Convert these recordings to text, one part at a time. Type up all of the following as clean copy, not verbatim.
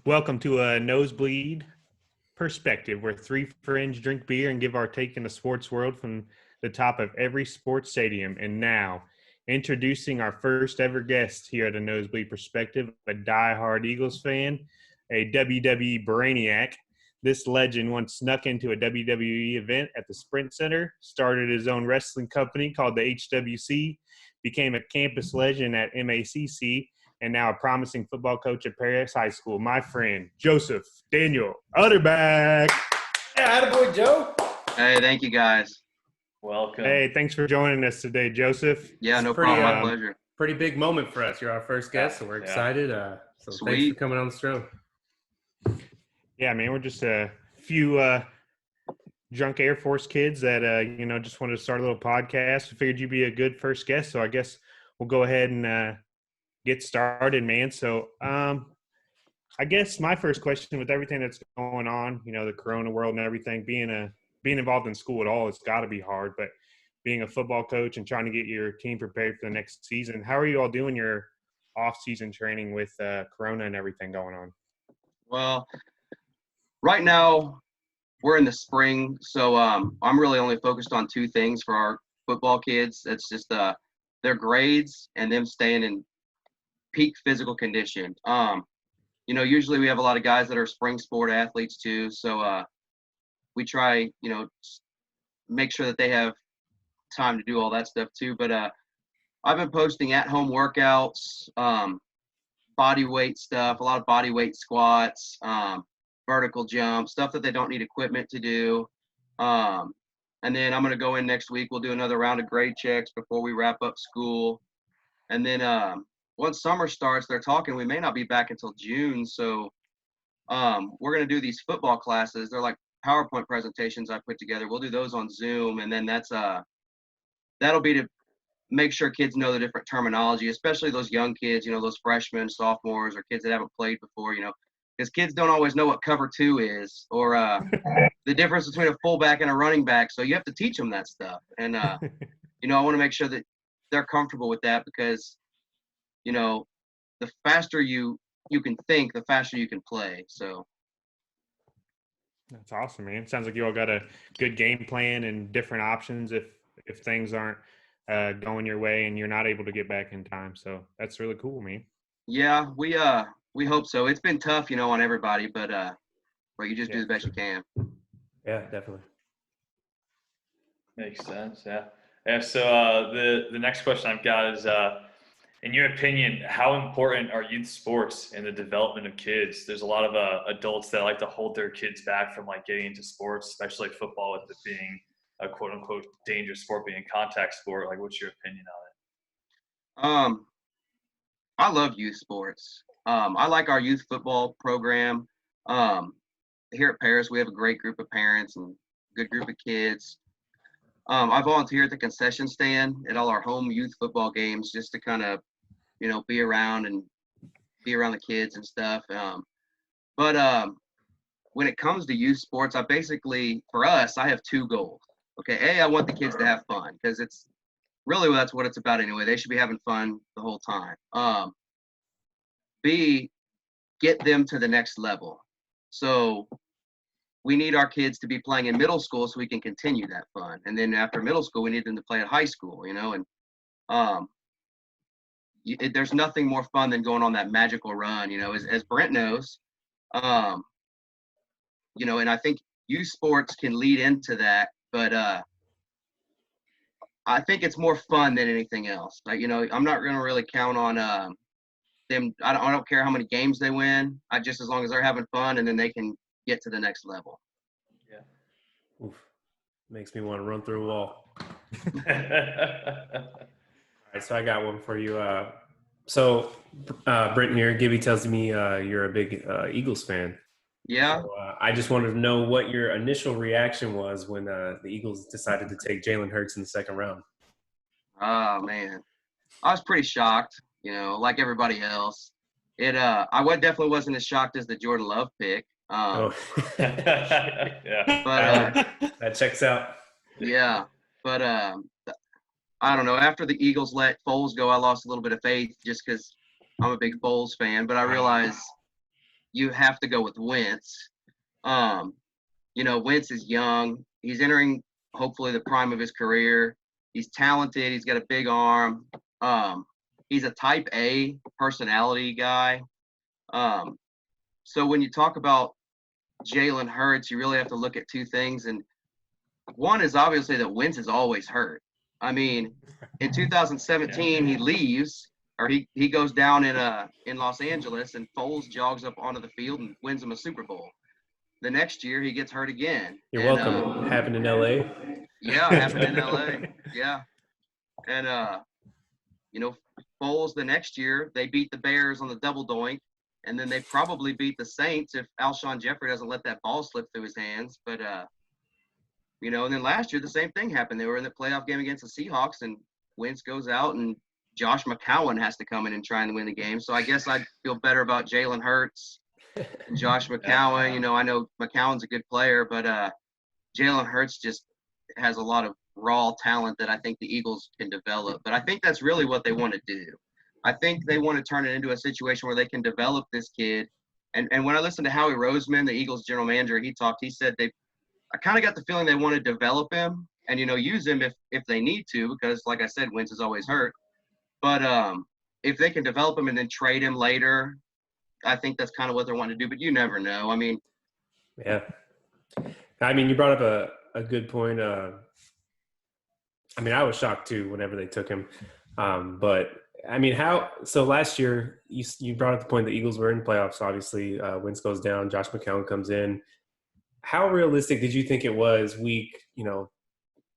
Welcome to a Nosebleed Perspective, where three friends drink beer and give our take in the sports world from the top of every sports stadium. And now, introducing our first ever guest here at a Nosebleed Perspective, a diehard Eagles fan, a WWE brainiac. This legend once snuck into a WWE event at the Sprint Center, started his own wrestling company called the HWC, became a campus legend at MACC, and now a promising football coach at Paris High School, my friend, Joseph Daniel Utterback. Yeah, attaboy, Joe. Hey, thank you, guys. Welcome. Hey, thanks for joining us today, Joseph. Yeah, no problem. My pleasure. Pretty big moment for us. You're our first guest, so we're excited. So Sweet. Thanks for coming on the show. Yeah, man, we're just a few drunk Air Force kids that, just wanted to start a little podcast. We figured you'd be a good first guest, so I guess we'll go ahead and get started, man. So I guess my first question, with everything that's going on, the Corona world and everything, being involved in school at all, it's got to be hard. But being a football coach and trying to get your team prepared for the next season, how are you all doing your off-season training with Corona and everything going on? Well, right now we're in the spring, so I'm really only focused on two things for our football kids. It's just their grades and them staying in peak physical condition. Usually we have a lot of guys that are spring sport athletes too, so we try, make sure that they have time to do all that stuff too. But I've been posting at-home workouts, body weight stuff, a lot of body weight squats, vertical jumps, stuff that they don't need equipment to do. And then I'm going to go in next week. We'll do another round of grade checks before we wrap up school. And then once summer starts, they're talking we may not be back until June. So we're going to do these football classes. They're like PowerPoint presentations I put together. We'll do those on Zoom. And then that'll be to make sure kids know the different terminology, especially those young kids, those freshmen, sophomores, or kids that haven't played before, because kids don't always know what cover two is or the difference between a fullback and a running back. So you have to teach them that stuff. And, I want to make sure that they're comfortable with that because, the faster you can think, the faster you can play. So. That's awesome, man. Sounds like you all got a good game plan and different options if things aren't going your way and you're not able to get back in time. So that's really cool, man. Yeah, we hope so. It's been tough, on everybody, but you just do the best you can. Yeah, definitely. Makes sense. Yeah. Yeah. So the next question I've got is, in your opinion, how important are youth sports in the development of kids? There's a lot of adults that like to hold their kids back from getting into sports, especially football, with it being a quote unquote dangerous sport, being a contact sport. What's your opinion on it? I love youth sports. I like our youth football program. Here at Paris, we have a great group of parents and a good group of kids. I volunteer at the concession stand at all our home youth football games just to kind of, be around the kids and stuff. But when it comes to youth sports, for us, I have two goals. Okay, A, I want the kids to have fun because that's what it's about anyway. They should be having fun the whole time. B, get them to the next level. So we need our kids to be playing in middle school so we can continue that fun. And then after middle school, we need them to play at high school, and there's nothing more fun than going on that magical run, as Brent knows, and I think youth sports can lead into that, but I think it's more fun than anything else. I'm not going to really count on them. I don't care how many games they win. Just as long as they're having fun and then they can get to the next level. Yeah. Oof. Makes me want to run through a wall. All right, so I got one for you. Brenton here, Gibby tells me you're a big Eagles fan. Yeah. So, I just wanted to know what your initial reaction was when the Eagles decided to take Jalen Hurts in the second round. Oh, man. I was pretty shocked, like everybody else. Definitely wasn't as shocked as the Jordan Love pick. Yeah. But that checks out. Yeah. But I don't know. After the Eagles let Foles go, I lost a little bit of faith just because I'm a big Foles fan. But I realized you have to go with Wentz. Wentz is young. He's entering hopefully the prime of his career. He's talented. He's got a big arm. He's a type A personality guy. So when you talk about Jalen Hurts, you really have to look at two things. And one is obviously that Wentz is always hurt. I mean, in 2017, he leaves, or he goes down in Los Angeles, and Foles jogs up onto the field and wins him a Super Bowl. The next year, he gets hurt again. You're welcome. Happened in L.A.? Yeah, happened in L.A. Yeah. And, Foles the next year, they beat the Bears on the double doink, and then they probably beat the Saints if Alshon Jeffrey doesn't let that ball slip through his hands. But, and then last year the same thing happened. They were in the playoff game against the Seahawks, and Wentz goes out, and Josh McCown has to come in and try and win the game. So I guess I'd feel better about Jalen Hurts and Josh McCown. I know McCown's a good player, but Jalen Hurts just has a lot of raw talent that I think the Eagles can develop. But I think that's really what they want to do. I think they want to turn it into a situation where they can develop this kid. And when I listened to Howie Roseman, the Eagles general manager, he said I kind of got the feeling they want to develop him and, use him if they need to, because like I said, Wentz is always hurt. But if they can develop him and then trade him later, I think that's kind of what they're wanting to do. But you never know. I mean, yeah. I mean, you brought up a good point. I was shocked too whenever they took him. But I mean, so last year you brought up the point the Eagles were in playoffs. Obviously, Wentz goes down, Josh McCown comes in. How realistic did you think it was week,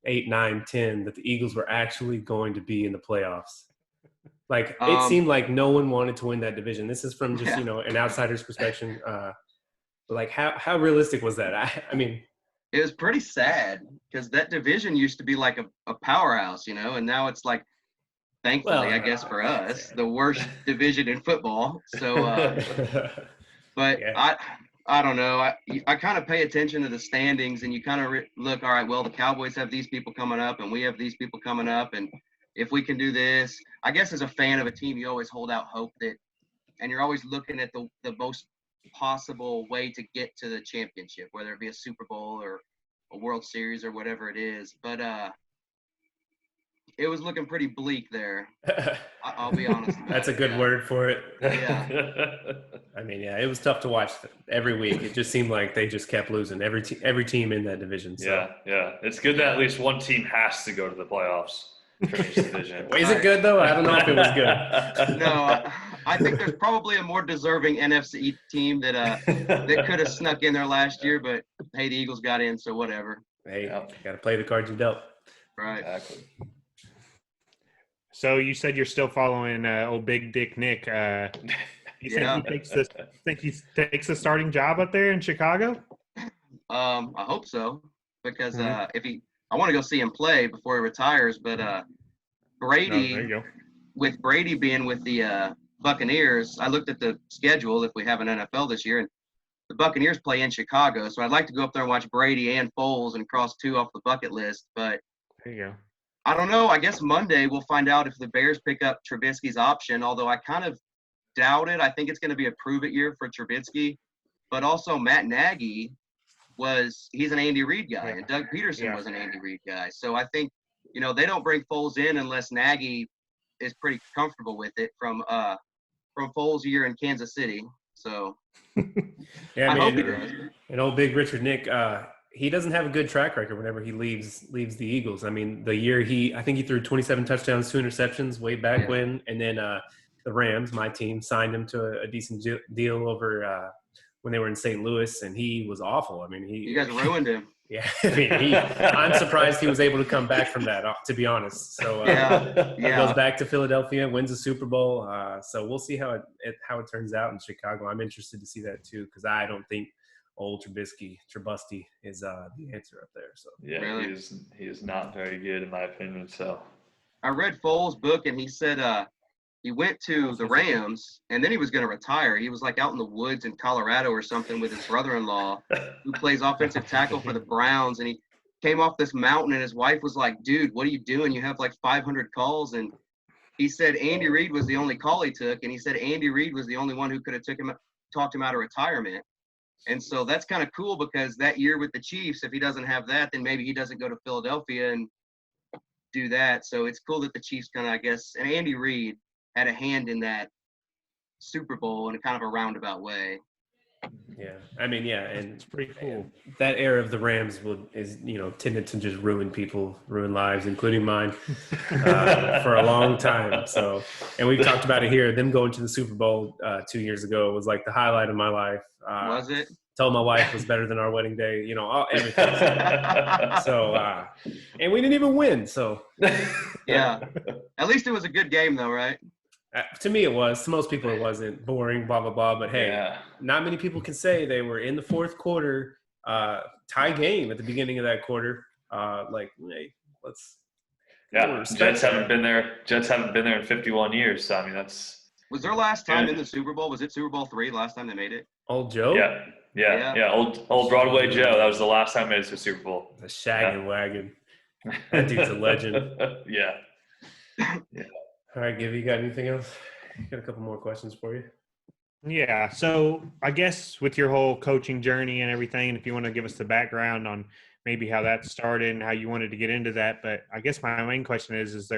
8, 9, 10 that the Eagles were actually going to be in the playoffs? Like, it seemed like no one wanted to win that division. This is from just, an outsider's perspective. Like, how realistic was that? I mean, it was pretty sad because that division used to be like a powerhouse, and now it's like, thankfully, I guess for us, the worst division in football. So, but yeah. I don't know. I kind of pay attention to the standings, and you kind of look, all right, well, the Cowboys have these people coming up, and we have these people coming up, and if we can do this, I guess as a fan of a team, you always hold out hope that, and you're always looking at the most possible way to get to the championship, whether it be a Super Bowl or a World Series or whatever it is. But it was looking pretty bleak there. I'll be honest. That's a good word for it. Yeah. I mean, yeah, it was tough to watch every week. It just seemed like they just kept losing every team in that division. So. Yeah. It's good that at least one team has to go to the playoffs from each division. Is it good though? I don't know if it was good. No, I think there's probably a more deserving NFC team that could have snuck in there last year, but hey, the Eagles got in, so whatever. Hey, got to play the cards you dealt. Right. Exactly. So you said you're still following old Big Dick Nick. You think he takes the starting job up there in Chicago? I hope so, because I want to go see him play before he retires. But Brady, with Brady being with the Buccaneers, I looked at the schedule if we have an NFL this year, and the Buccaneers play in Chicago. So I'd like to go up there and watch Brady and Foles and cross two off the bucket list. But there you go. I don't know. I guess Monday we'll find out if the Bears pick up Trubisky's option, although I kind of doubt it. I think it's going to be a prove-it year for Trubisky. But also Matt Nagy he's an Andy Reid guy, and Doug Peterson was an Andy Reid guy. So I think, they don't bring Foles in unless Nagy is pretty comfortable with it from Foles' year in Kansas City. So I hope he does. And old Big Richard Nick, he doesn't have a good track record whenever he leaves the Eagles. I mean, the year I think he threw 27 touchdowns, 2 interceptions way back when. And then the Rams, my team, signed him to a decent deal over when they were in St. Louis, and he was awful. I mean, you guys ruined him. Yeah. I mean, I'm surprised he was able to come back from that, to be honest. So he goes back to Philadelphia, wins a Super Bowl. So we'll see how it turns out in Chicago. I'm interested to see that too, because I don't think old Trubisky is the answer up there. So really? he is not very good in my opinion. So I read Foles' book, and he said he went to the Rams, and then he was going to retire. He was like out in the woods in Colorado or something with his brother-in-law who plays offensive tackle for the Browns, and he came off this mountain, and his wife was like, dude, what are you doing? You have like 500 calls. And he said Andy Reid was the only call he took, and he said Andy Reid was the only one who could have talked him out of retirement. And so that's kind of cool because that year with the Chiefs, if he doesn't have that, then maybe he doesn't go to Philadelphia and do that. So it's cool that the Chiefs kind of, I guess, and Andy Reid had a hand in that Super Bowl in a kind of a roundabout way. Yeah, I mean, yeah, and It's pretty cool. that era of the Rams is tended to just ruin lives, including mine, for a long time. So, and we've talked about it here. Them going to the Super Bowl 2 years ago was like the highlight of my life. Was it? Told my wife it was better than our wedding day. Everything. So, and we didn't even win. So, yeah, at least it was a good game, though, right? To me, it was. To most people, it wasn't. Boring, blah, blah, blah. But, hey, not many people can say they were in the fourth quarter, tie game at the beginning of that quarter. Hey, let's – yeah, Jets haven't been there. Jets haven't been there in 51 years. So, I mean, that's – Was their last time in the Super Bowl? Was it Super Bowl III last time they made it? Old Joe? Yeah. Old Broadway Joe. That was the last time they made it to the Super Bowl. The shaggin' wagon. That dude's a legend. Yeah. All right, Gibby, you got anything else? Got a couple more questions for you. Yeah. So I guess with your whole coaching journey and everything, if you want to give us the background on maybe how that started and how you wanted to get into that. But I guess my main question is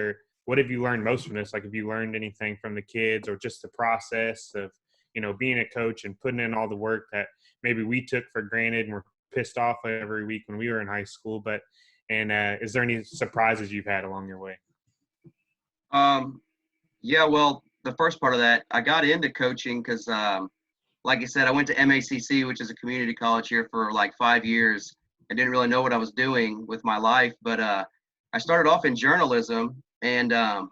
what have you learned most from this? Like, have you learned anything from the kids or just the process of, being a coach and putting in all the work that maybe we took for granted and were pissed off every week when we were in high school? And is there any surprises you've had along your way? Yeah, well, the first part of that, I got into coaching because, like I said, I went to MACC, which is a community college here, for like 5 years. I didn't really know what I was doing with my life, but I started off in journalism, and I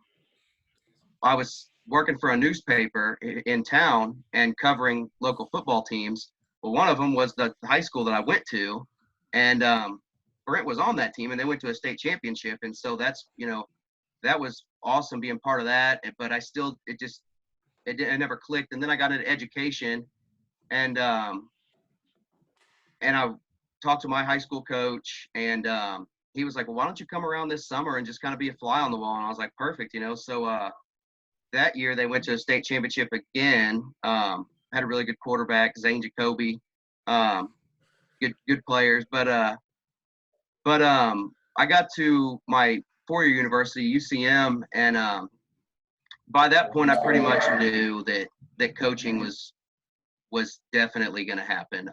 was working for a newspaper in town and covering local football teams. Well, one of them was the high school that I went to, and Brent was on that team, and they went to a state championship, and so that's that was awesome being part of that. But I still, it never clicked. And then I got into education, and I talked to my high school coach, and he was like, well, why don't you come around this summer and just kind of be a fly on the wall? And I was like, perfect. So that year they went to a state championship again. Had a really good quarterback, Zane Jacoby, good players. But I got to my four-year university, UCM, and by that point, I pretty much knew that coaching was definitely going to happen.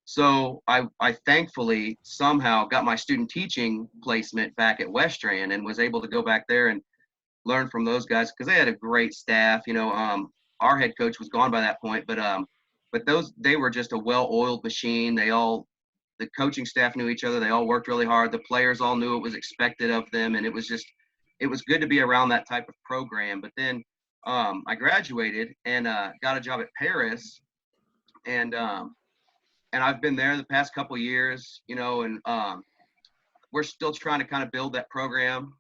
So I thankfully somehow got my student teaching placement back at Westran and was able to go back there and learn from those guys because they had a great staff. Our head coach was gone by that point, but they were just a well-oiled machine. The coaching staff knew each other. They all worked really hard. The players all knew what was expected of them, and it was good to be around that type of program. But then I graduated and got a job at Paris, and I've been there the past couple years, and we're still trying to kind of build that program.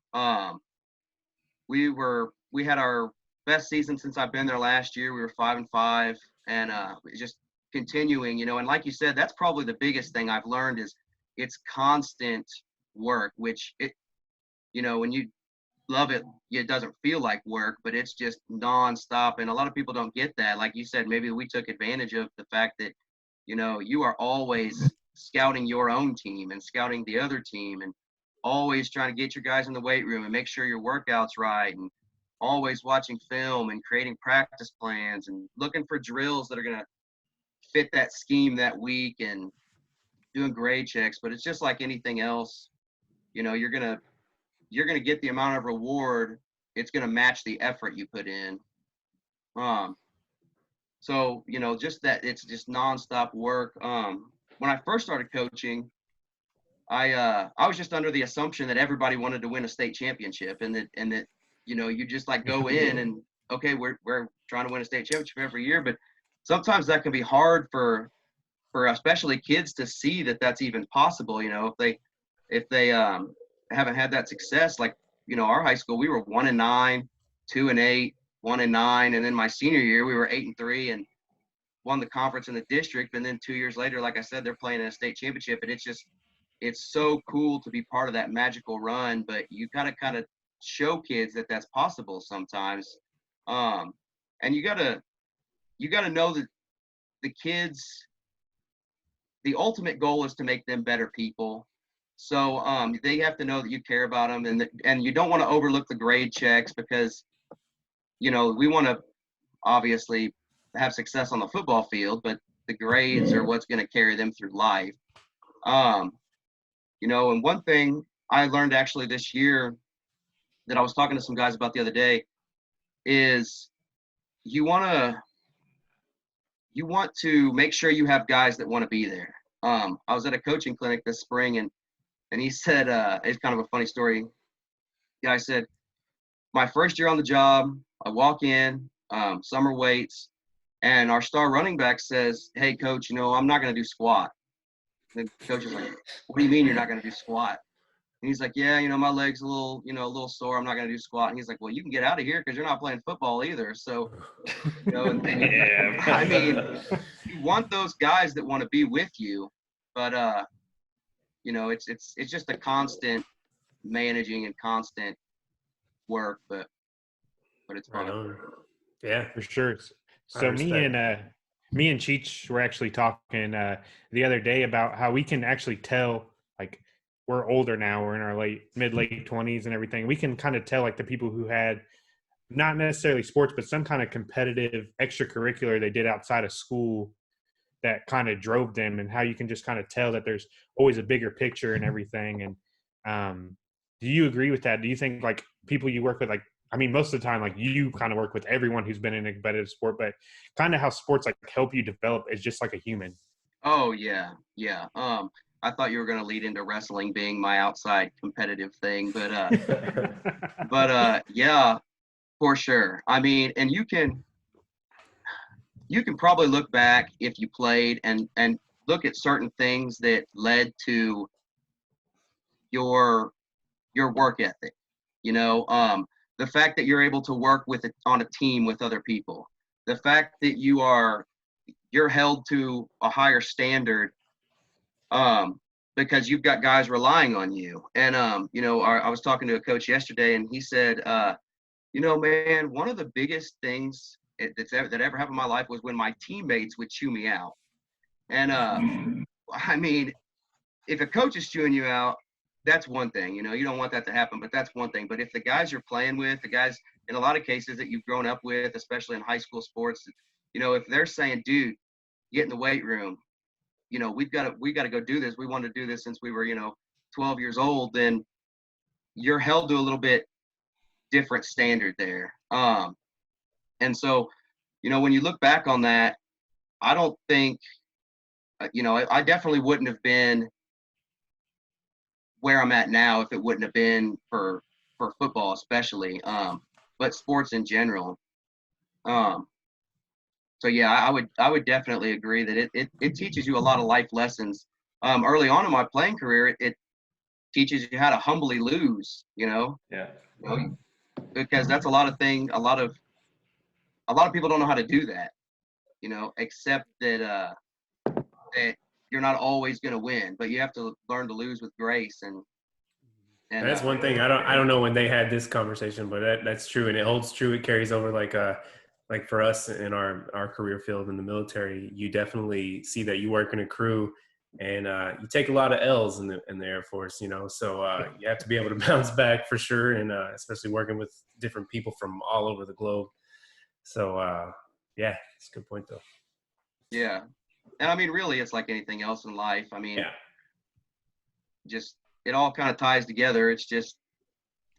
We had our best season since I've been there last year. We were 5-5, and just continuing, and like you said, that's probably the biggest thing I've learned is it's constant work, which when you love it, it doesn't feel like work, but it's just nonstop. And a lot of people don't get that. Like you said, maybe we took advantage of the fact that, you are always scouting your own team and scouting the other team and always trying to get your guys in the weight room and make sure your workout's right, and always watching film and creating practice plans and looking for drills that are going to fit that scheme that week and doing grade checks. But it's just like anything else, you're gonna get the amount of reward. It's gonna match the effort you put in. So just that it's just nonstop work. When I first started coaching, I was just under the assumption that everybody wanted to win a state championship, and that you just like go in and okay, we're trying to win a state championship every year, but sometimes that can be hard for especially kids to see that that's even possible. If they haven't had that success, like our high school, we were 1-9, 2-8, 1-9, and then my senior year we were 8-3 and won the conference in the district. And then 2 years later, like I said, they're playing in a state championship, and it's so cool to be part of that magical run. But you gotta kind of show kids that that's possible sometimes, and you gotta know that the kids, the ultimate goal is to make them better people. So they have to know that you care about them, and you don't want to overlook the grade checks because, we want to obviously have success on the football field, but the grades are what's going to carry them through life. And one thing I learned actually this year that I was talking to some guys about the other day is you want to make sure you have guys that want to be there. I was at a coaching clinic this spring, and he said, it's kind of a funny story. The guy said, my first year on the job, I walk in, summer weights, and our star running back says, hey, coach, I'm not going to do squat. And the coach is like, what do you mean you're not going to do squat? And he's like, yeah, my leg's a little sore. I'm not going to do squat. And he's like, well, you can get out of here because you're not playing football either. So, Yeah. I mean, you want those guys that want to be with you, but it's just a constant managing and constant work, but it's fun. Right. Yeah, For sure. So me and Cheech were actually talking the other day about how we can actually tell, like, we're older now, we're in our late 20s and everything. We can kind of tell, like, the people who had not necessarily sports, but some kind of competitive extracurricular they did outside of school that kind of drove them, and how you can just kind of tell that there's always a bigger picture and everything. And do you agree with that? Do you think, like, people you work with, like, I mean, most of the time, like, you kind of work with everyone who's been in a competitive sport, but kind of how sports, like, help you develop as just like a human? Oh, yeah. Yeah. I thought you were going to lead into wrestling being my outside competitive thing, but yeah, for sure. I mean, and you can probably look back if you played and look at certain things that led to your work ethic. The fact that you're able to work on a team with other people, the fact that you're held to a higher standard, because you've got guys relying on you. And I was talking to a coach yesterday, and he said, man, one of the biggest things that ever happened in my life was when my teammates would chew me out. And I mean, if a coach is chewing you out, that's one thing. You don't want that to happen, but that's one thing. But if the guys you're playing with, the guys in a lot of cases that you've grown up with, especially in high school sports, if they're saying, dude, get in the weight room, we got to go do this. We wanted to do this since we were, 12 years old. Then you're held to a little bit different standard there. And so, when you look back on that, I don't think, I definitely wouldn't have been where I'm at now if it wouldn't have been for football, especially, but sports in general. So yeah, I would definitely agree that it teaches you a lot of life lessons. Early on in my playing career, it teaches you how to humbly lose. Yeah. Because that's a lot of people don't know how to do that. Except that that you're not always going to win, but you have to learn to lose with grace. And that's one thing. I don't know when they had this conversation, but that's true, and it holds true. It carries over, like for us in our career field in the military. You definitely see that you work in a crew, and you take a lot of L's in the Air Force. So you have to be able to bounce back for sure, and especially working with different people from all over the globe. So yeah, it's a good point though. Yeah. And I mean, really, it's like anything else in life. I mean, just it all kind of ties together. It's just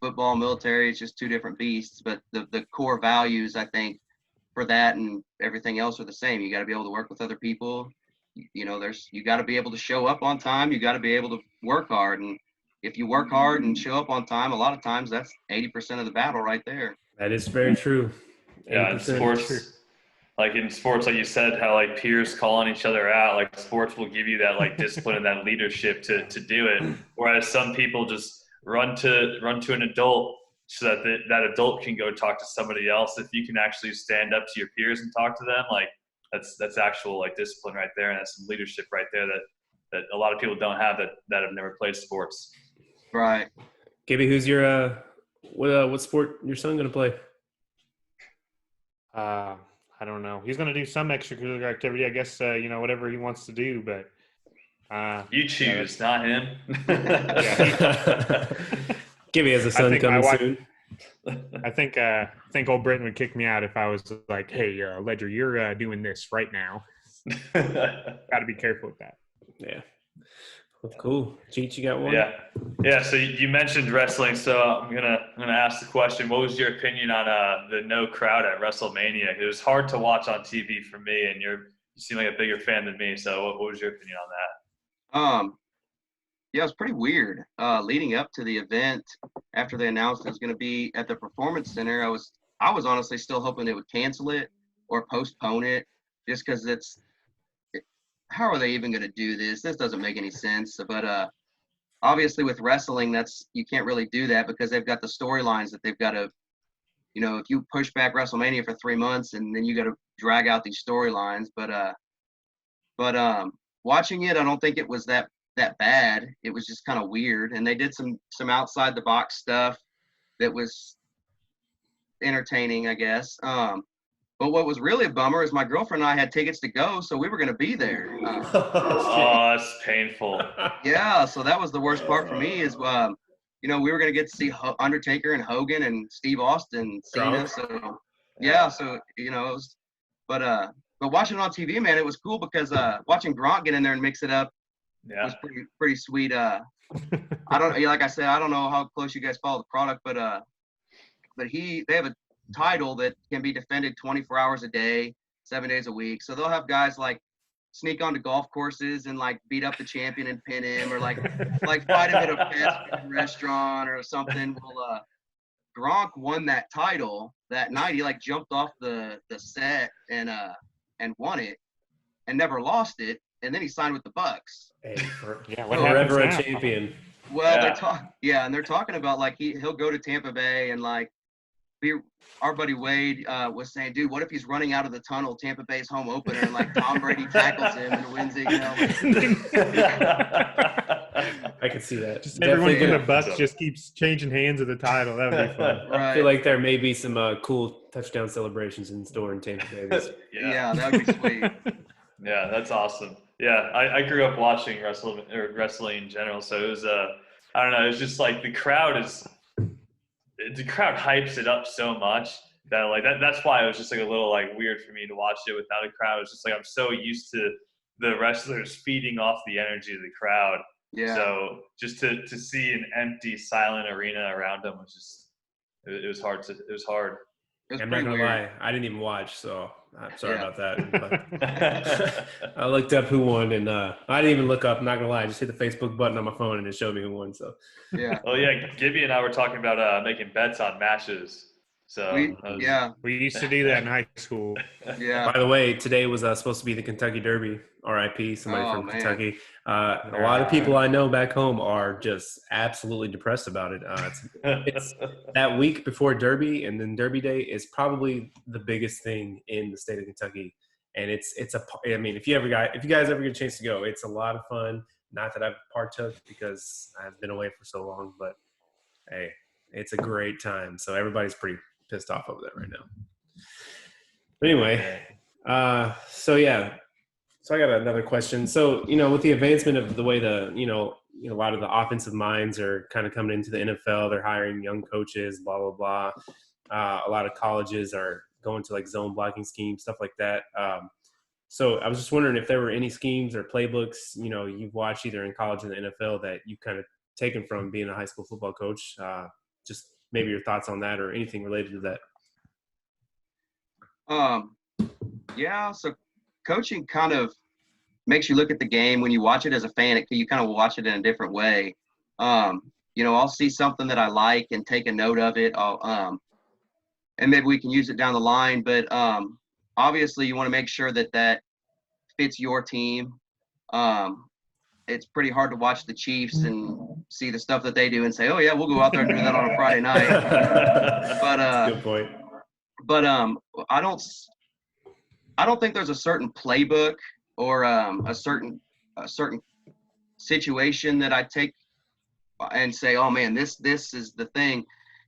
football, military. It's just two different beasts, but the core values, I think, for that and everything else are the same. You got to be able to work with other people. You got to be able to show up on time. You got to be able to work hard. And if you work hard and show up on time, a lot of times that's 80% of the battle right there. That is very true. Yeah, in sports, like you said, how like peers calling each other out, like sports will give you that like discipline and that leadership to do it. Whereas some people just run to an adult so that that adult can go talk to somebody else. If you can actually stand up to your peers and talk to them, like that's actual like discipline right there, and that's some leadership right there that a lot of people don't have that have never played sports. Right. Gibby, who's your what sport your son gonna play? I don't know. He's going to do some extracurricular activity, I guess. Whatever he wants to do, but you choose, not him. Gibby has a son coming soon. I think old Britton would kick me out if I was like, "Hey, Ledger, you're doing this right now." Got to be careful with that. Yeah. Well, cool. Cheech, you got one? Yeah. So you mentioned wrestling, so I'm gonna ask the question. What was your opinion on the No Crowd at WrestleMania? It was hard to watch on TV for me, and you seem like a bigger fan than me. So what was your opinion on that? Yeah, it was pretty weird. Leading up to the event, after they announced it was going to be at the Performance Center, I was honestly still hoping they would cancel it or postpone it, just because how are they even going to do this? This doesn't make any sense. But obviously with wrestling, you can't really do that because they've got the storylines that they've got to, if you push back WrestleMania for 3 months and then you got to drag out these storylines. But watching it, I don't think it was that bad. It was just kind of weird, and they did some outside the box stuff that was entertaining, I guess. But what was really a bummer is my girlfriend and I had tickets to go, so we were going to be there. Oh, that's painful. Yeah, so that was the worst part for me is, we were going to get to see Undertaker and Hogan and Steve Austin, Cena. So yeah, so it was, but watching it on TV, man, it was cool because watching Gronk get in there and mix it up was pretty sweet. I don't, like I said, I don't know how close you guys follow the product, but they have a title that can be defended 24 hours a day, 7 days a week. So they'll have guys like sneak onto golf courses and like beat up the champion and pin him, or like fight him at a fast food restaurant or something. Well, Gronk won that title that night. He like jumped off the set and won it and never lost it. And then he signed with the Bucks. Hey, forever a champion. Well, they're talking about like he'll go to Tampa Bay and like our buddy Wade was saying, dude, what if he's running out of the tunnel, Tampa Bay's home opener, and like Tom Brady tackles him and wins it, I can see that. Just everyone in the Bucks just keeps changing hands of the title. That would be fun. Right. I feel like there may be some cool touchdown celebrations in store in Tampa Bay. Yeah, that would be sweet. Yeah, that's awesome. Yeah, I grew up watching wrestling in general, so it was I don't know, it's just like the crowd hypes it up so much that like that's why it was just like a little like weird for me to watch it without a crowd. It was just like I'm so used to the wrestlers feeding off the energy of the crowd. Yeah. So just to see an empty, silent arena around them was just it was hard. I'm not gonna lie, I didn't even watch, so I'm sorry about that. But I looked up who won, and I didn't even look up. I'm not gonna lie, I just hit the Facebook button on my phone, and it showed me who won. So yeah. Oh yeah, Gibby and I were talking about making bets on matches. So we used to do that in high school. Yeah. By the way, today was supposed to be the Kentucky Derby. R.I.P. Somebody from Kentucky. A lot of people I know back home are just absolutely depressed about it. It's that week before Derby, and then Derby Day is probably the biggest thing in the state of Kentucky. And I mean, if you guys ever get a chance to go, it's a lot of fun. Not that I've partook because I've been away for so long, but hey, it's a great time. So everybody's pretty pissed off over that right now. But anyway, So I got another question. So, with the advancement of the way a lot of the offensive minds are kind of coming into the NFL, they're hiring young coaches, blah, blah, blah. A lot of colleges are going to like zone blocking schemes, stuff like that. So I was just wondering if there were any schemes or playbooks, you've watched either in college or the NFL that you've kind of taken from being a high school football coach. Just maybe your thoughts on that or anything related to that. Yeah, so coaching kind of makes you look at the game when you watch it as a fan. You kind of watch it in a different way. I'll see something that I like and take a note of it. And maybe we can use it down the line. But obviously, you want to make sure that fits your team. It's pretty hard to watch the Chiefs and see the stuff that they do and say, "Oh yeah, we'll go out there and do that on a Friday night." But good point. But I don't think there's a certain playbook or a certain situation that I take and say, oh man, this is the thing.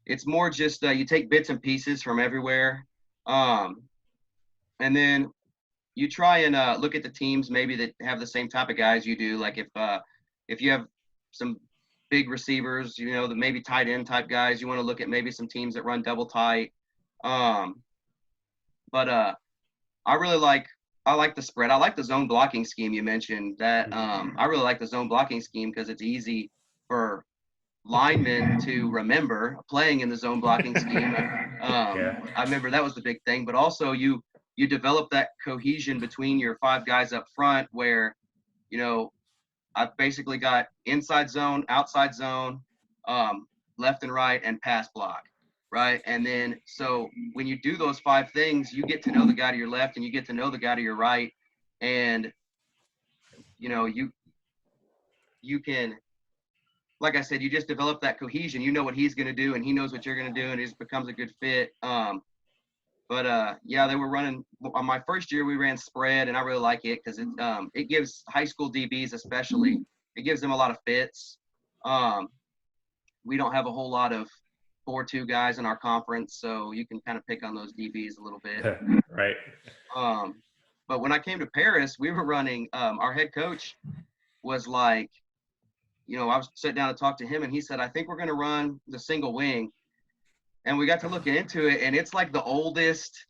It's more just you take bits and pieces from everywhere. And then you try and look at the teams maybe that have the same type of guys you do. Like if you have some big receivers, the maybe tight end type guys, you want to look at maybe some teams that run double tight. But I like the spread. I like the zone blocking scheme you mentioned. That I really like the zone blocking scheme because it's easy for linemen to remember playing in the zone blocking scheme. I remember that was the big thing. But also you develop that cohesion between your 5 guys up front where, I've basically got inside zone, outside zone, left and right, and pass block, right? And then so when you do those 5 things, you get to know the guy to your left and you get to know the guy to your right, and you can, like I said, you just develop that cohesion. You know what he's going to do, and he knows what you're going to do, and it just becomes a good fit. They were running on my first year. We ran spread, and I really like it because it gives high school DBs especially. It gives them a lot of fits. We don't have a whole lot of 4-2 guys in our conference, so you can kind of pick on those DBs a little bit. Right. But when I came to Paris, we were running. Our head coach was like, I was sitting down to talk to him, and he said, "I think we're going to run the single wing." And we got to look into it, and it's like the oldest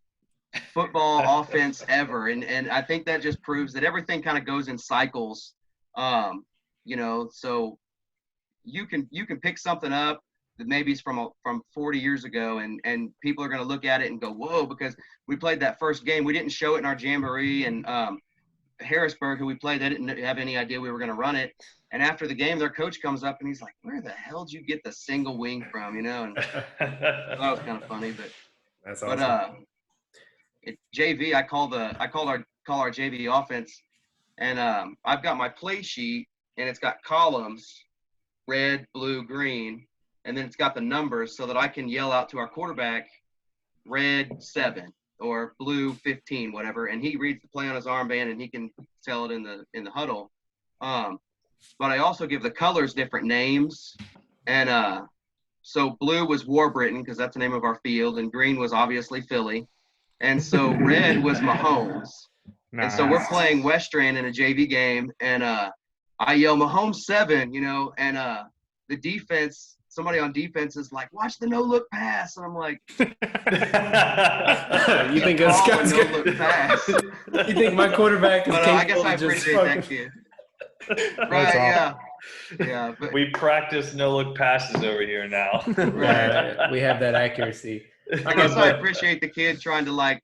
football offense ever. And I think that just proves that everything kind of goes in cycles. So you can pick something up that maybe is from 40 years ago, and people are going to look at it and go, whoa, because we played that first game. We didn't show it in our jamboree, and Harrisburg, who we played, they didn't have any idea we were going to run it. And after the game, their coach comes up and he's like, "Where the hell did you get the single wing from?" And that was kind of funny. But that's awesome. JV, I call our JV offense, and I've got my play sheet, and it's got columns, red, blue, green, and then it's got the numbers so that I can yell out to our quarterback, red 7 or blue 15, whatever, and he reads the play on his armband and he can tell it in the huddle. But I also give the colors different names. And so blue was Warbriton because that's the name of our field, and green was obviously Philly. And so red was Mahomes. Nice. And so we're playing West Strand in a JV game, and I yell Mahomes 7, and the defense, somebody on defense is like, "Watch the no-look pass." And I'm like, you think a no-look pass? You think my quarterback is I guess I appreciate that kid. Right, yeah. But we practice no-look passes over here now. Right. We have that accuracy. I guess I appreciate the kid trying to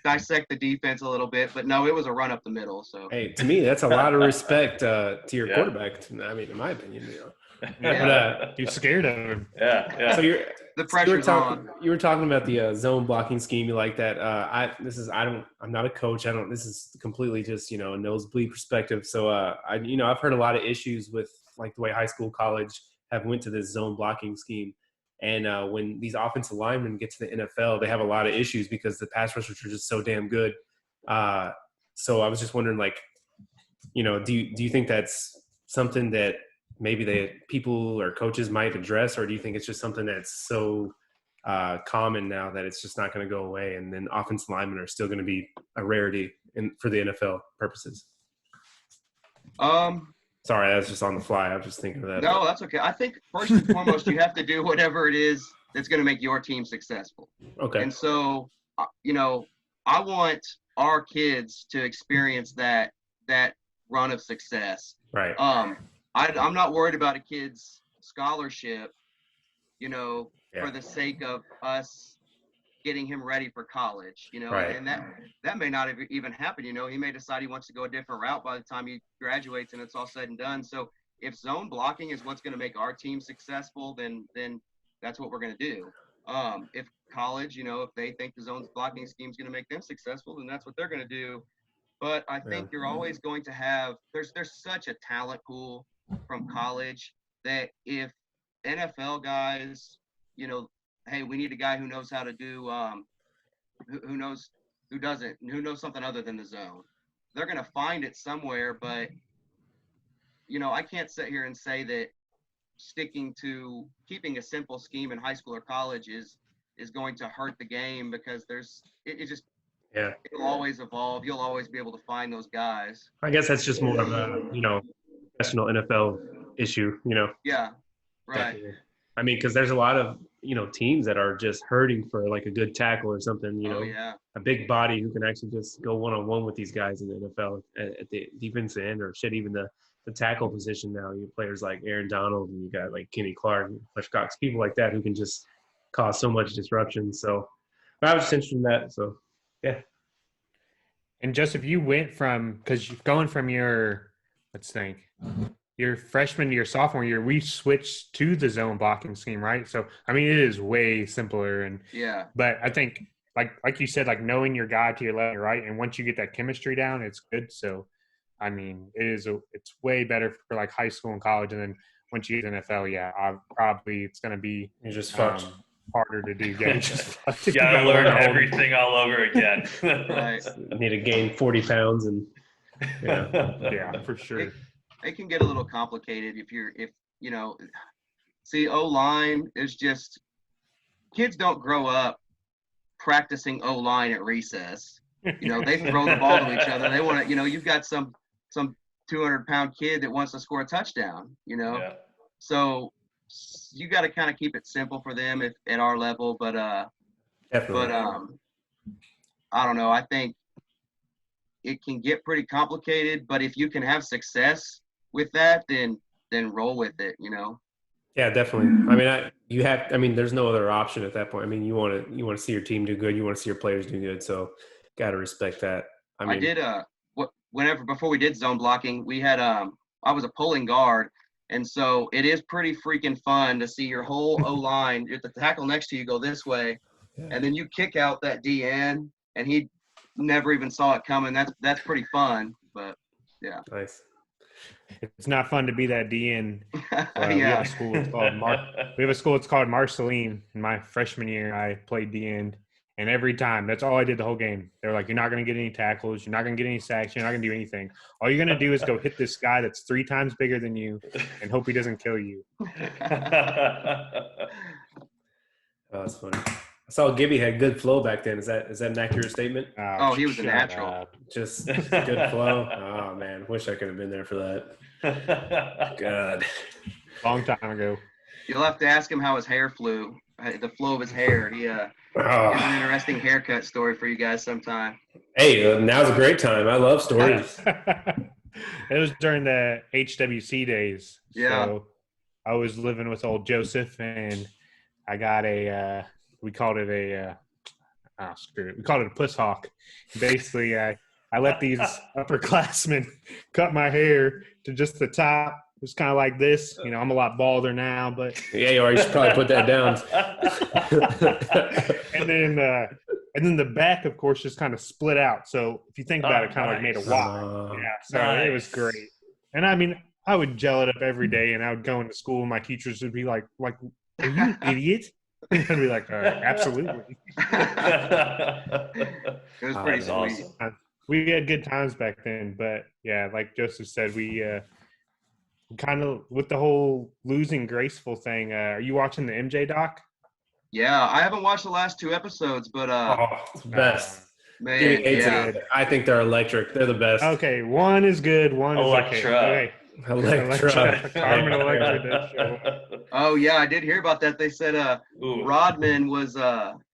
dissect the defense a little bit, but no, it was a run up the middle. So hey, to me, that's a lot of respect to your quarterback. I mean, in my opinion, But you're scared of him. Yeah. So the pressure's on. You were talking about the zone blocking scheme. You like that? I'm not a coach. This is completely just a nosebleed perspective. So I've heard a lot of issues with like the way high school, college have went to this zone blocking scheme, and when these offensive linemen get to the NFL, they have a lot of issues because the pass rushers are just so damn good. So I was just wondering, do you think that's something that maybe people or coaches might address, or do you think it's just something that's so common now that it's just not going to go away, and then offensive linemen are still going to be a rarity for the NFL purposes? Sorry, I was just on the fly. I was just thinking of that. No, that's okay. I think first and foremost, you have to do whatever it is that's going to make your team successful. Okay. And so, I want our kids to experience that run of success. Right. I'm not worried about a kid's scholarship, for the sake of us getting him ready for college, right. And that may not even happen. He may decide he wants to go a different route by the time he graduates and it's all said and done. So if zone blocking is what's going to make our team successful, then that's what we're going to do. If college, if they think the zone blocking scheme is going to make them successful, then that's what they're going to do. But I think you're always going to have there's such a talent pool from college that if NFL guys, hey, we need a guy who knows how to do who knows something other than the zone. They're going to find it somewhere, but I can't sit here and say that sticking to keeping a simple scheme in high school or college is going to hurt the game, because Yeah. It'll always evolve. You'll always be able to find those guys. I guess that's just more of a, professional NFL issue, Yeah, right. Definitely. I mean, because there's a lot of, teams that are just hurting for like a good tackle or something, Oh, yeah. a big body who can actually just go one-on-one with these guys in the NFL at the defensive end or even the tackle position now. You have players like Aaron Donald and you got like Kenny Clark, Fletcher Cox, people like that who can just cause so much disruption. So I was just interested in that. So, yeah. And Joseph, you went because you're going from let's think, your freshman to your sophomore year, we switched to the zone blocking scheme, right? So, I mean, it is way simpler. And Yeah. But I think, like you said, like knowing your guy to your left and right, and once you get that chemistry down, it's good. So, I mean, it's way better for like high school and college. And then once you get to NFL, it's going to be You're just fucked. Harder to do. Yeah, you gotta learn everything all over again. Right. You need to gain 40 pounds and yeah, for sure. It can get a little complicated see, O-line is just, kids don't grow up practicing O-line at recess. They throw the ball to each other. They want to, you've got some 200-pound kid that wants to score a touchdown, Yeah. So you got to kind of keep it simple for them at our level. But, Definitely. I don't know. I think it can get pretty complicated, but if you can have success with that, then roll with it, Yeah, definitely. I mean, there's no other option at that point. I mean, you want to see your team do good. You want to see your players do good. So got to respect that. I did, before we did zone blocking, we had, I was a pulling guard. And so it is pretty freaking fun to see your whole O-line, the tackle next to you go this way, and then you kick out that DN, and he never even saw it coming. That's pretty fun, but yeah. Nice. It's not fun to be that DN. Yeah. We have a school. It's called Marceline. In my freshman year, I played DN, and every time, that's all I did the whole game. They were like, "You're not going to get any tackles. You're not going to get any sacks. You're not going to do anything. All you're going to do is go hit this guy that's 3 times bigger than you, and hope he doesn't kill you." Oh, that's funny. I saw Gibby had good flow back then. Is that an accurate statement? He was a natural. Just good flow. Oh man, wish I could have been there for that. God, Long time ago. You'll have to ask him how his hair flew. The flow of his hair. He has an interesting haircut story for you guys sometime. Hey, now's a great time. I love stories. It was during the HWC days. Yeah. So I was living with old Joseph, and I got we called it a we called it a puss hawk. Basically, I let these upperclassmen cut my hair to just the top. It was kind of like this. I'm a lot balder now, but yeah, you should probably put that down. and then the back, of course, just kind of split out. So if you think about it, kind of like made a Y. So It was great. And I mean, I would gel it up every day, and I would go into school, and my teachers would be like, "Are you an idiot?" And I'd be like, "Absolutely." It was pretty sweet. Awesome. We had good times back then, but yeah, like Joseph said, we kind of with the whole losing graceful thing. Are you watching the MJ doc? Yeah, I haven't watched the last 2 episodes, but it's the best. Man, yeah. I think they're electric. They're the best. Okay, one is good, one is okay. Electra. Carmen Electra did show up. Oh yeah, I did hear about that. They said Rodman was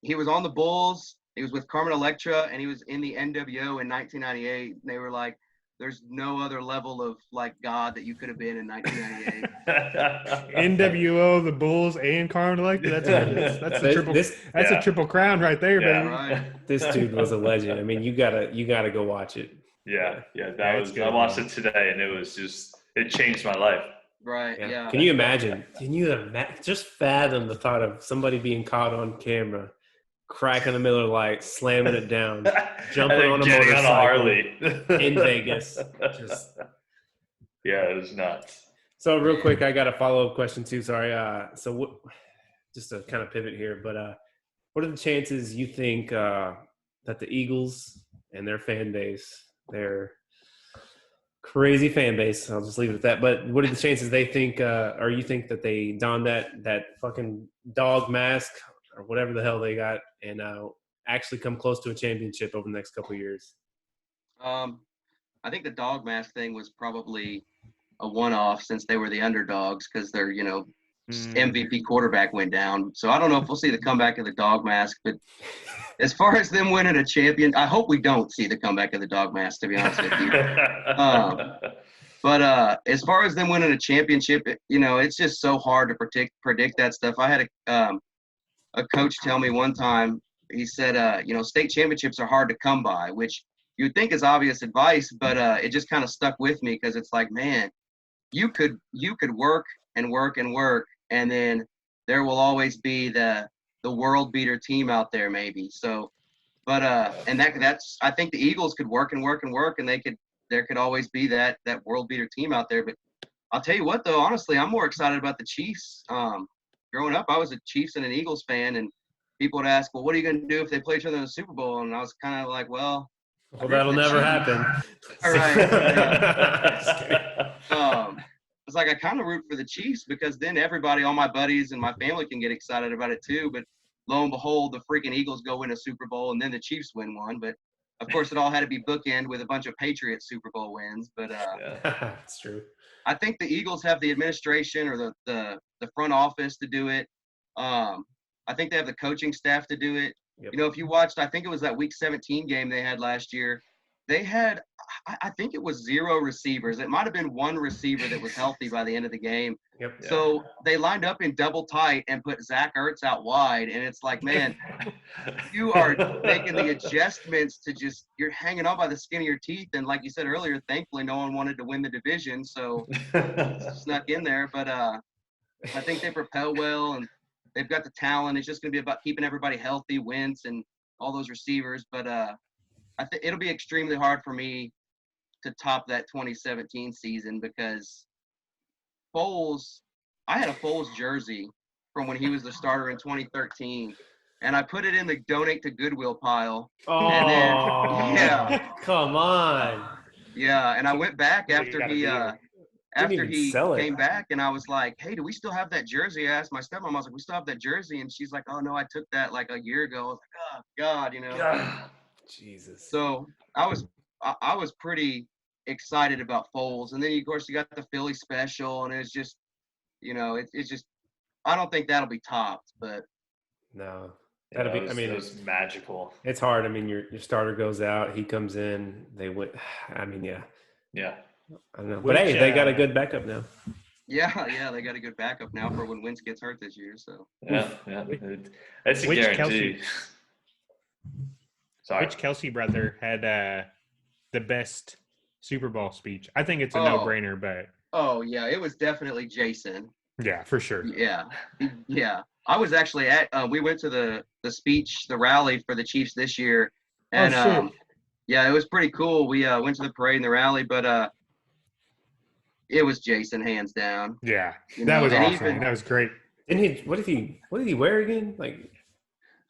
he was on the Bulls. He was with Carmen Electra, and he was in the NWO in 1998. They were like, "There's no other level of like God that you could have been in 1998." NWO, the Bulls, and Carmen Electra. That's a triple. That's a triple crown right there, baby. Right. This dude was a legend. I mean, you gotta go watch it. Yeah. I watched it today, and it changed my life. Right. Yeah. Can you imagine? Just fathom the thought of somebody being caught on camera, cracking the Miller Lite, slamming it down, jumping on a motorcycle Harley in Vegas. Yeah, it was nuts. So real quick, I got a follow-up question too. Sorry. Just to kind of pivot here, but what are the chances you think that the Eagles and their fan base, their crazy fan base, I'll just leave it at that, but what are the chances they think, or you think that they don that fucking dog mask or whatever the hell they got and actually come close to a championship over the next couple of years? I think the dog mask thing was probably a one-off since they were the underdogs because their MVP quarterback went down. So I don't know if we'll see the comeback of the dog mask, but as far as them winning a champion, I hope we don't see the comeback of the dog mask, to be honest with you. But as far as them winning a championship, it's just so hard to predict that stuff. I had a coach tell me one time, he said, state championships are hard to come by, which you would think is obvious advice, but it just kind of stuck with me because it's like, man, you could work and work and work, and then there will always be the world beater team out there maybe. So, but and that's I think the Eagles could work and work and work, and there could always be that world beater team out there. But I'll tell you what, though, honestly, I'm more excited about the Chiefs. Growing up, I was a Chiefs and an Eagles fan, and people would ask, well, what are you going to do if they play each other in the Super Bowl? And I was kind of like, well, that'll never happen. All right. It's like I kind of root for the Chiefs because then everybody, all my buddies and my family can get excited about it too. But lo and behold, the freaking Eagles go win a Super Bowl and then the Chiefs win one. But of course, it all had to be bookend with a bunch of Patriots Super Bowl wins. But that's true. I think the Eagles have the administration or the front office to do it. I think they have the coaching staff to do it. Yep. If you watched, I think it was that Week 17 game they had last year. They had, I think it was 0 receivers. It might have been 1 receiver that was healthy by the end of the game. Yep. So they lined up in double tight and put Zach Ertz out wide. And it's like, man, you are making the adjustments to just – you're hanging on by the skin of your teeth. And like you said earlier, thankfully no one wanted to win the division. So snuck in there. But I think they propel well and they've got the talent. It's just going to be about keeping everybody healthy, Wentz and all those receivers. But I think it'll be extremely hard for me to top that 2017 season because Foles, I had a Foles jersey from when he was the starter in 2013, and I put it in the donate to Goodwill pile. Oh, and then, yeah. Come on. Yeah, and I went back after he came back, and I was like, hey, do we still have that jersey? I asked my stepmom, I was like, we still have that jersey? And she's like, oh, no, I took that like a year ago. I was like, oh, God, Jesus. So I was pretty excited about Foles, and then of course you got the Philly special, and it's just, it's just, I don't think that'll be topped, but no, that'll be. I mean, it was magical. It's hard. I mean, your starter goes out, he comes in, they win. I mean, yeah. I don't know, but hey, they got a good backup now. Yeah, they got a good backup now for when Wentz gets hurt this year. So yeah, that's a guarantee. Which Kelsey brother had the best Super Bowl speech? I think it's a no-brainer, but it was definitely Jason. Yeah, for sure. Yeah. I was actually at. We went to the rally for the Chiefs this year, and it was pretty cool. We went to the parade and the rally, but it was Jason hands down. Yeah, that was awesome. That was great. What did he wear again? Like.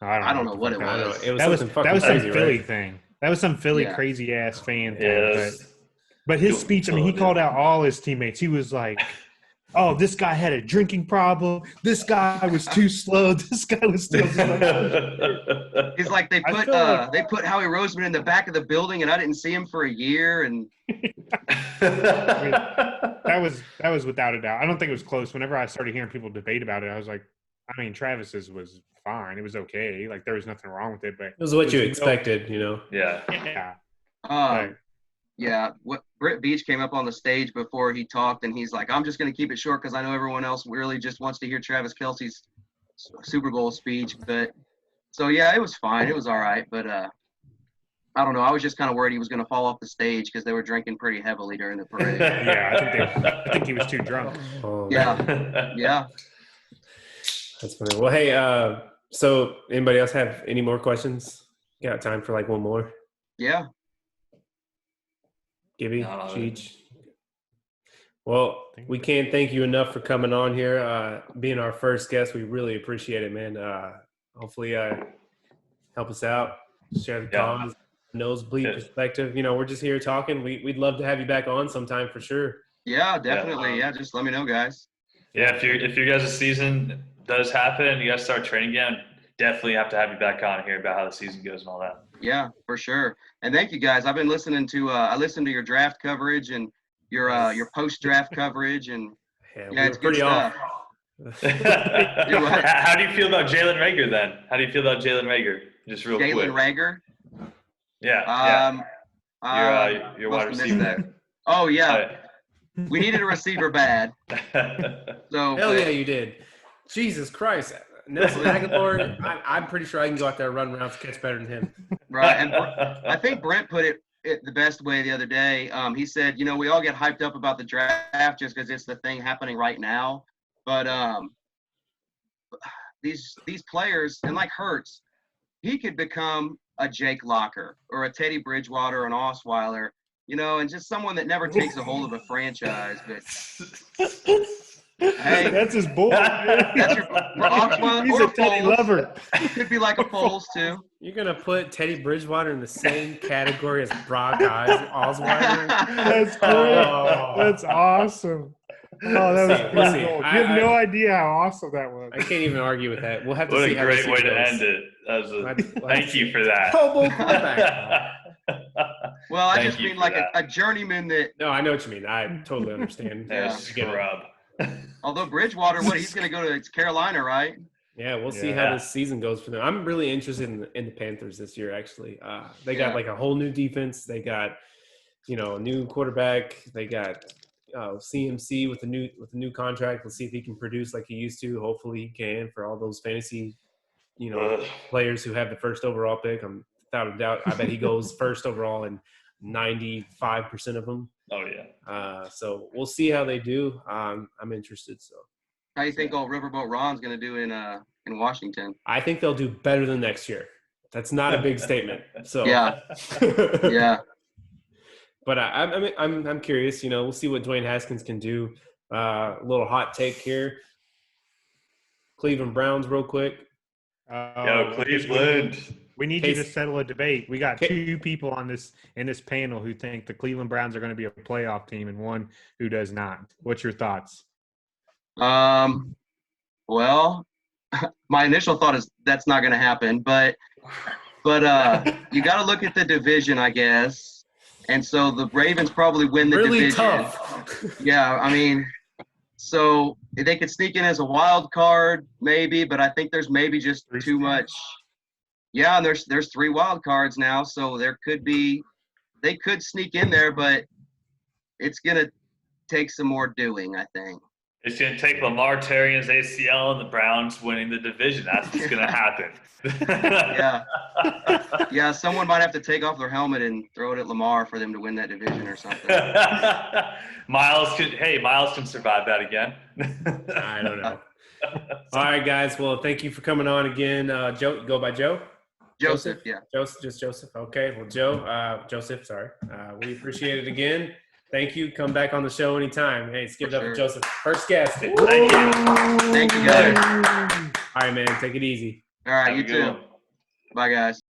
I don't know what it was. That was some crazy, Philly right? thing. That was some Philly crazy ass fan thing. But his speech, I mean, he called out all his teammates. He was like, "Oh, this guy had a drinking problem. This guy was too slow. This guy was still." He's like, they put Howie Roseman in the back of the building, and I didn't see him for a year. And that was without a doubt. I don't think it was close. Whenever I started hearing people debate about it, I was like, I mean, Travis's was fine. It was okay. Like, there was nothing wrong with it, but it was what you expected, Yeah. What Britt Beach came up on the stage before he talked, and he's like, I'm just going to keep it short because I know everyone else really just wants to hear Travis Kelce's Super Bowl speech. But so, yeah, it was fine. It was all right. But I don't know. I was just kind of worried he was going to fall off the stage because they were drinking pretty heavily during the parade. Yeah, I think he was too drunk. Yeah. That's funny. Well, hey, so anybody else have any more questions? Got time for like one more? Yeah. Gibby, Cheech. Well, we can't thank you enough for coming on here, being our first guest. We really appreciate it, man. Hopefully help us out, share the cause, Nosebleed perspective. We're just here talking. We'd love to have you back on sometime for sure. Yeah, definitely. Just let me know, guys. Yeah, if your guys' season does happen and you guys start training again, definitely have to have you back on here about how the season goes and all that. Yeah, for sure. And thank you guys. I've been listening to I listened to your draft coverage and your post draft coverage, and Yeah, it's good stuff. How do you feel about Jalen Reagor then? How do you feel about Jalen Reagor? Just real quick. Jalen Reagor. Yeah. Your wide must have missed receiver. that. Oh yeah. We needed a receiver bad. So Hell yeah, you did. Jesus Christ. Nelson Aguilar, I'm pretty sure I can go out there and run routes, catch better than him. Right. And I think Brent put it the best way the other day. He said, we all get hyped up about the draft just because it's the thing happening right now. But these players, and like Hurts, he could become a Jake Locker or a Teddy Bridgewater or an Osweiler, and just someone that never takes a hold of a franchise. But hey, that's his boy. That's your Osweiler. He's or a Teddy Foles. lover. Could be like a Foles too. You're going to put Teddy Bridgewater in the same category as Brock Osweiler? That's great. Oh. That's awesome. Oh, that was We'll see. pretty cool. You have no idea how awesome that was. I can't even argue with that. We'll have to What see a how great this way to goes. end it. That was We'll thank you for that. Pro Bowl quarterback. Well, I Thank just you mean for like that. a journeyman that, No, I know what you mean. I totally understand. Yeah. I get it. Scrub. although Bridgewater, he's going to go to Carolina, right? Yeah, we'll see Yeah. how this season goes for them. I'm really interested in the Panthers this year, actually. They got Yeah. like a whole new defense. They got, a new quarterback. They got CMC with a new contract. Let's see if he can produce like he used to. Hopefully he can for all those fantasy, players who have the first overall pick. I'm without a doubt. I bet he goes first overall in 95% of them. Oh yeah. So we'll see how they do. I'm interested. So How do you think old Riverboat Ron's going to do in Washington? I think they'll do better than next year. That's not a big statement. So Yeah. Yeah. But I'm curious. We'll see what Dwayne Haskins can do. A little hot take here. Cleveland Browns, real quick. Yo, Cleveland. We need you to settle a debate. We got two people in this panel who think the Cleveland Browns are going to be a playoff team and one who does not. What's your thoughts? Well, my initial thought is that's not going to happen, but you got to look at the division, I guess. And so the Ravens probably win the Really division. tough. Yeah, I mean, so they could sneak in as a wild card, maybe, but I think there's maybe just too much. Yeah, and there's 3 wild cards now, so they could sneak in there, but it's gonna take some more doing, I think. It's going to take Lamar tearing his ACL and the Browns winning the division. That's what's going to happen. Yeah. Yeah, someone might have to take off their helmet and throw it at Lamar for them to win that division or something. Miles can survive that again. I don't know. All right, guys. Well, thank you for coming on again. Joe, go by Joe? Joseph, yeah. Just Joseph. Okay. Well, Joseph, sorry. We appreciate it again. Thank you. Come back on the show anytime. Hey, let's give it up for Joseph. First guest. Thank you. Thank you, guys. All right, man. Take it easy. All right, Have a you good too. one. Bye, guys.